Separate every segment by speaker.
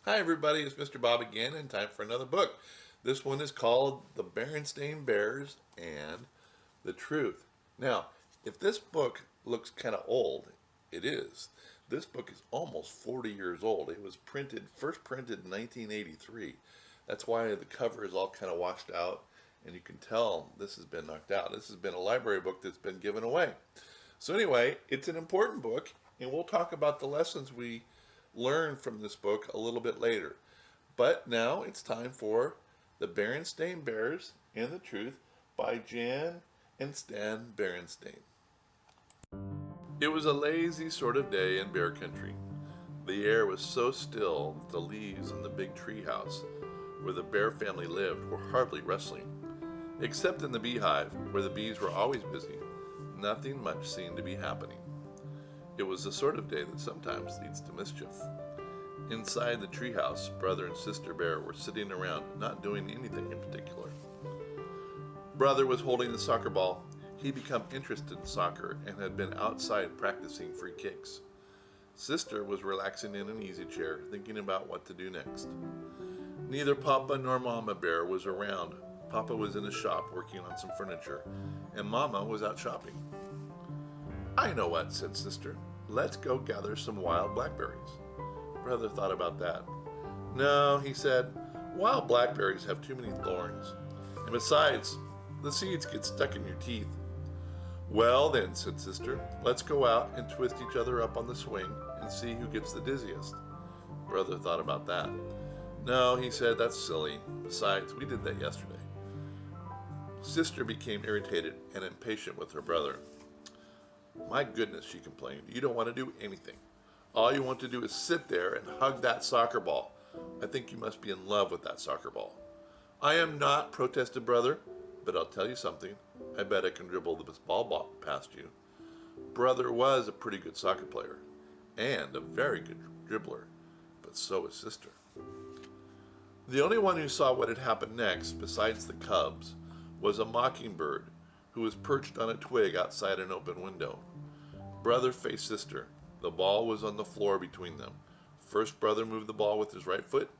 Speaker 1: Hi everybody, it's Mr. Bob again and time for another book. This one is called The Berenstain Bears and the Truth. Now, if this book looks kind of old, it is. This book is almost 40 years old. It was first printed in 1983. That's why the cover is all kind of washed out and you can tell this has been knocked out. This has been a library book that's been given away. So anyway, it's an important book and we'll talk about the lessons we learn from this book a little bit later. But now it's time for The Berenstain Bears and the Truth by Jan and Stan Berenstain. It was a lazy sort of day in bear country. The air was so still that the leaves in the big tree house where the bear family lived were hardly rustling. Except in the beehive, where the bees were always busy, nothing much seemed to be happening. It was the sort of day that sometimes leads to mischief. Inside the treehouse, Brother and Sister Bear were sitting around, not doing anything in particular. Brother was holding the soccer ball. He'd become interested in soccer and had been outside practicing free kicks. Sister was relaxing in an easy chair, thinking about what to do next. Neither Papa nor Mama Bear was around. Papa was in a shop working on some furniture, and Mama was out shopping. "I know what," said Sister. "Let's go gather some wild blackberries." Brother thought about that. "No," he said, "wild blackberries have too many thorns. And besides, the seeds get stuck in your teeth." "Well then," said Sister, "let's go out and twist each other up on the swing and see who gets the dizziest." Brother thought about that. "No," he said, "that's silly. Besides, we did that yesterday." Sister became irritated and impatient with her brother. "My goodness," she complained, "you don't want to do anything. All you want to do is sit there and hug that soccer ball. I think you must be in love with that soccer ball." "I am not," protested Brother, "but I'll tell you something. I bet I can dribble this ball past you." Brother was a pretty good soccer player and a very good dribbler, but so was Sister. The only one who saw what had happened next, besides the cubs, was a mockingbird who was perched on a twig outside an open window. Brother faced Sister. The ball was on the floor between them. First, Brother moved the ball with his right foot,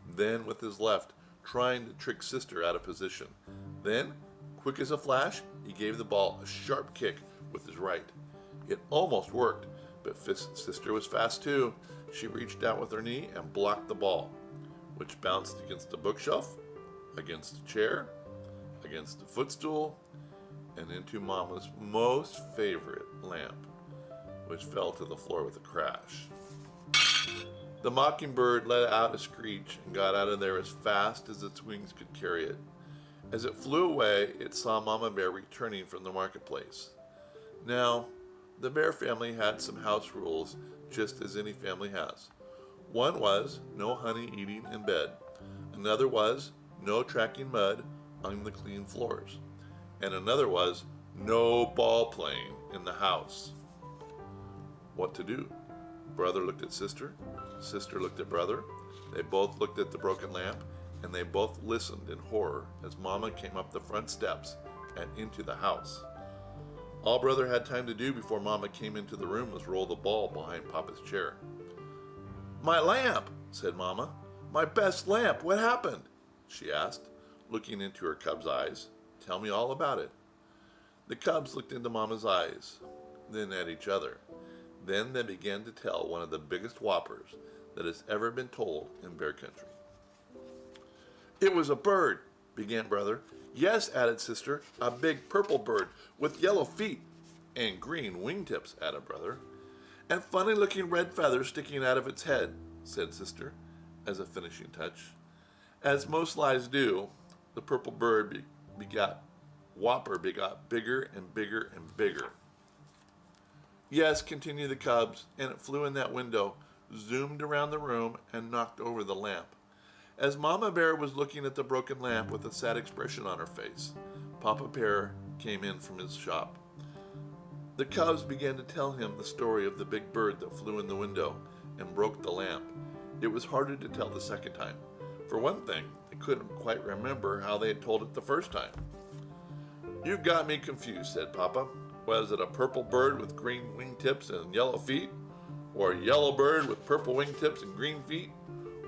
Speaker 1: then with his left, trying to trick Sister out of position. Then, quick as a flash, he gave the ball a sharp kick with his right. It almost worked, but Sister was fast too. She reached out with her knee and blocked the ball, which bounced against a bookshelf, against a chair, against a footstool, and into Mama's most favorite lamp, which fell to the floor with a crash. The mockingbird let out a screech and got out of there as fast as its wings could carry it. As it flew away, it saw Mama Bear returning from the marketplace. Now, the bear family had some house rules, just as any family has. One was no honey eating in bed. Another was no tracking mud on the clean floors. And another was no ball playing in the house. What to do? Brother looked at Sister. Sister looked at Brother. They both looked at the broken lamp, and they both listened in horror as Mama came up the front steps and into the house. All Brother had time to do before Mama came into the room was roll the ball behind Papa's chair. "My lamp," said Mama. "My best lamp. What happened?" she asked, looking into her cub's eyes. "Tell me all about it." The cubs looked into Mama's eyes, then at each other. Then they began to tell one of the biggest whoppers that has ever been told in bear country. "It was a bird," began Brother. "Yes," added Sister, "a big purple bird with yellow feet." "And green wingtips," added Brother. "And funny-looking red feathers sticking out of its head," said Sister, as a finishing touch. As most lies do, the purple bird begot bigger and bigger and bigger. "Yes," continued the cubs, "and it flew in that window, zoomed around the room, and knocked over the lamp." As Mama Bear was looking at the broken lamp with a sad expression on her face, Papa Bear came in from his shop. The cubs began to tell him the story of the big bird that flew in the window and broke the lamp. It was harder to tell the second time. For one thing, they couldn't quite remember how they had told it the first time. "You've got me confused," said Papa. "Was it a purple bird with green wingtips and yellow feet? Or a yellow bird with purple wingtips and green feet?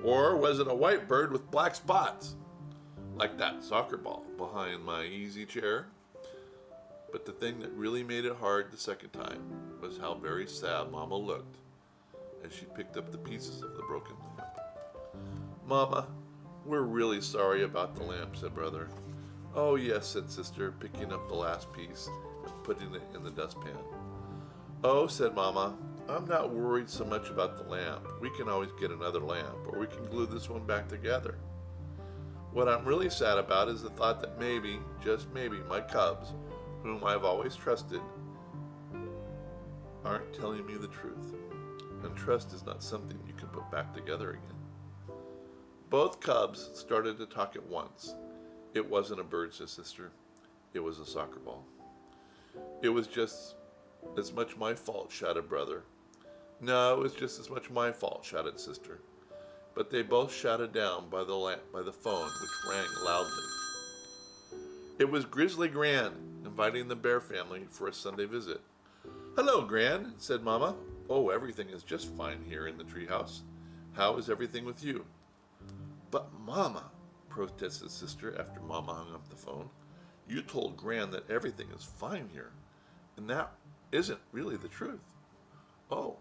Speaker 1: Or was it a white bird with black spots, like that soccer ball behind my easy chair? But the thing that really made it hard the second time was how very sad Mama looked as she picked up the pieces of the broken lamp. Mama, we're really sorry about the lamp, said Brother. Oh, yes, said Sister, picking up the last piece and putting it in the dustpan. Oh, said Mama, I'm not worried so much about the lamp. We can always get another lamp, or we can glue this one back together. What I'm really sad about is the thought that maybe, just maybe, my cubs, whom I've always trusted, aren't telling me the truth. And trust is not something you can put back together again. Both cubs started to talk at once. It wasn't a bird, said Sister. It was a soccer ball. It was just as much my fault, shouted Brother. No, it was just as much my fault, shouted Sister. But they both shouted down by the phone, which rang loudly. It was Grizzly Gran, inviting the bear family for a Sunday visit. Hello, Gran, said Mama. Oh, everything is just fine here in the treehouse. How is everything with you? But Mama, protested Sister after Mama hung up the phone, you told Gran that everything is fine here, and that isn't really the truth. Oh,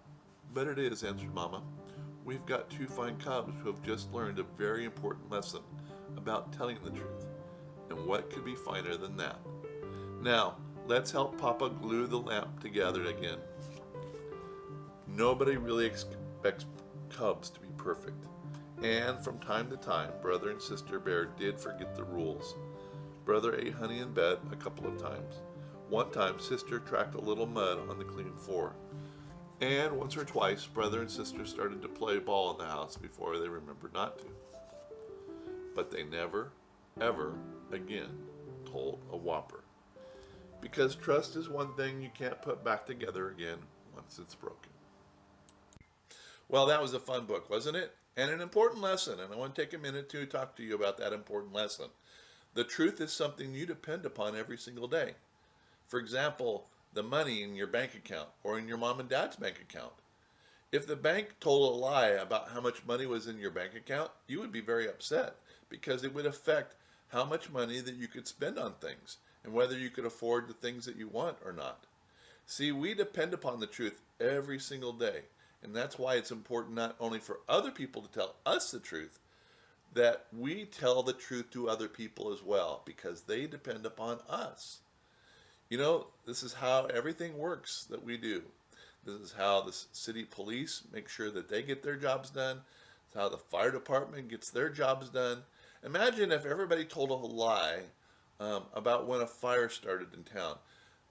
Speaker 1: but it is, answered Mama. We've got two fine cubs who have just learned a very important lesson about telling the truth. And what could be finer than that? Now, let's help Papa glue the lamp together again. Nobody really expects cubs to be perfect. And from time to time, Brother and Sister Bear did forget the rules. Brother ate honey in bed a couple of times. One time, Sister tracked a little mud on the clean floor. And once or twice, Brother and Sister started to play ball in the house before they remembered not to. But they never, ever again told a whopper. Because trust is one thing you can't put back together again once it's broken. Well, that was a fun book, wasn't it? And an important lesson, and I want to take a minute to talk to you about that important lesson. The truth is something you depend upon every single day. For example, the money in your bank account or in your mom and dad's bank account. If the bank told a lie about how much money was in your bank account, you would be very upset because it would affect how much money that you could spend on things and whether you could afford the things that you want or not. See, we depend upon the truth every single day. And that's why it's important not only for other people to tell us the truth, that we tell the truth to other people as well, because they depend upon us. You know, this is how everything works that we do. This is how the city police make sure that they get their jobs done. It's how the fire department gets their jobs done. Imagine if everybody told a lie about when a fire started in town.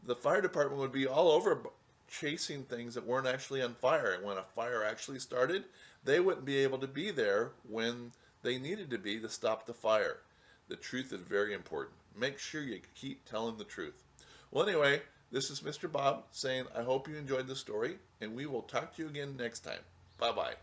Speaker 1: The fire department would be all over chasing things that weren't actually on fire. And when a fire actually started, they wouldn't be able to be there when they needed to be to stop the fire. The truth is very important. Make sure you keep telling the truth. Well, anyway, this is Mr. Bob saying I hope you enjoyed the story, and we will talk to you again next time. Bye-bye.